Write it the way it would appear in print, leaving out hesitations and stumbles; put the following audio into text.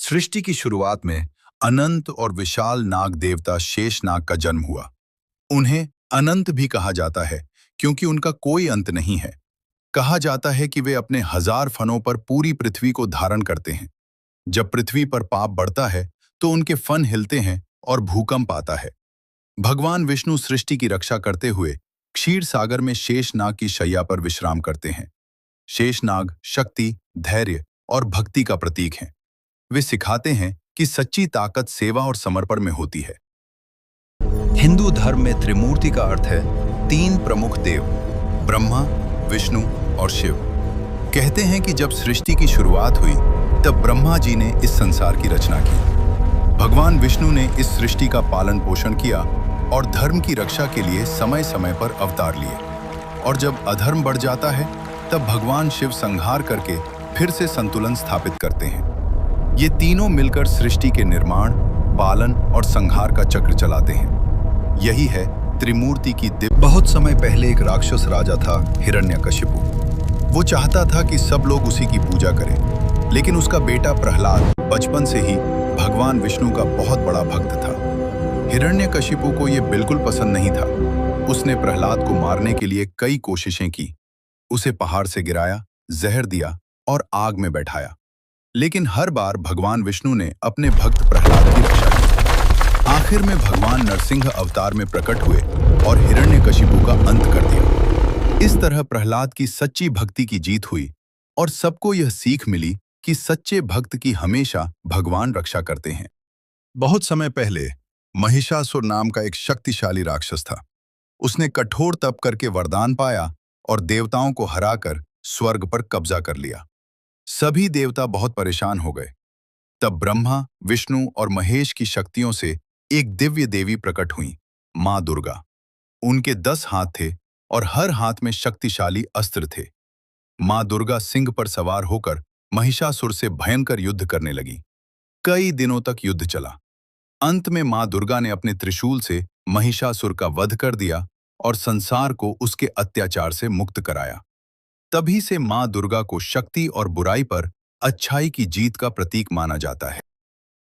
सृष्टि की शुरुआत में अनंत और विशाल नाग देवता शेषनाग का जन्म हुआ। उन्हें अनंत भी कहा जाता है क्योंकि उनका कोई अंत नहीं है। कहा जाता है कि वे अपने 1000 फनों पर पूरी पृथ्वी को धारण करते हैं। जब पृथ्वी पर पाप बढ़ता है तो उनके फन हिलते हैं और भूकंप आता है। भगवान विष्णु सृष्टि की रक्षा करते हुए क्षीर सागर में शेषनाग की शैया पर विश्राम करते हैं। शेषनाग शक्ति, धैर्य और भक्ति का प्रतीक हैं। वे सिखाते हैं कि सच्ची ताकत सेवा और समर्पण में होती है। हिंदू धर्म में त्रिमूर्ति का अर्थ है 3 प्रमुख देव, ब्रह्मा, विष्णु और शिव। कहते हैं कि जब सृष्टि की शुरुआत हुई तब ब्रह्मा जी ने इस संसार की रचना की। भगवान विष्णु ने इस सृष्टि का पालन पोषण किया और धर्म की रक्षा के लिए समय समय पर अवतार लिए। और जब अधर्म बढ़ जाता है तब भगवान शिव संहार करके फिर से संतुलन स्थापित करते हैं। ये तीनों मिलकर सृष्टि के निर्माण, पालन और संहार का चक्र चलाते हैं। यही है त्रिमूर्ति की दिव्य। बहुत समय पहले एक राक्षस राजा था, हिरण्यकशिपु। वो चाहता था कि सब लोग उसी की पूजा करें, लेकिन उसका बेटा प्रहलाद बचपन से ही भगवान विष्णु का बहुत बड़ा भक्त था। हिरण्यकशिपु को ये बिल्कुल पसंद नहीं था। उसने प्रहलाद को मारने के लिए कई कोशिशें की। उसे पहाड़ से गिराया, जहर दिया और आग में बैठाया, लेकिन हर बार भगवान विष्णु ने अपने भक्त प्रहलाद की रक्षा की। आखिर में भगवान नरसिंह अवतार में प्रकट हुए और हिरण्यकशिपु का अंत कर दिया। इस तरह प्रहलाद की सच्ची भक्ति की जीत हुई और सबको यह सीख मिली कि सच्चे भक्त की हमेशा भगवान रक्षा करते हैं। बहुत समय पहले महिषासुर नाम का एक शक्तिशाली राक्षस था। उसने कठोर तप करके वरदान पाया और देवताओं को हराकर स्वर्ग पर कब्जा कर लिया। सभी देवता बहुत परेशान हो गए। तब ब्रह्मा, विष्णु और महेश की शक्तियों से एक दिव्य देवी प्रकट हुई, मां दुर्गा। उनके 10 हाथ थे और हर हाथ में शक्तिशाली अस्त्र थे। मां दुर्गा सिंह पर सवार होकर महिषासुर से भयंकर युद्ध करने लगी। कई दिनों तक युद्ध चला। अंत में मां दुर्गा ने अपने त्रिशूल से महिषासुर का वध कर दिया और संसार को उसके अत्याचार से मुक्त कराया। तभी से मां दुर्गा को शक्ति और बुराई पर अच्छाई की जीत का प्रतीक माना जाता है।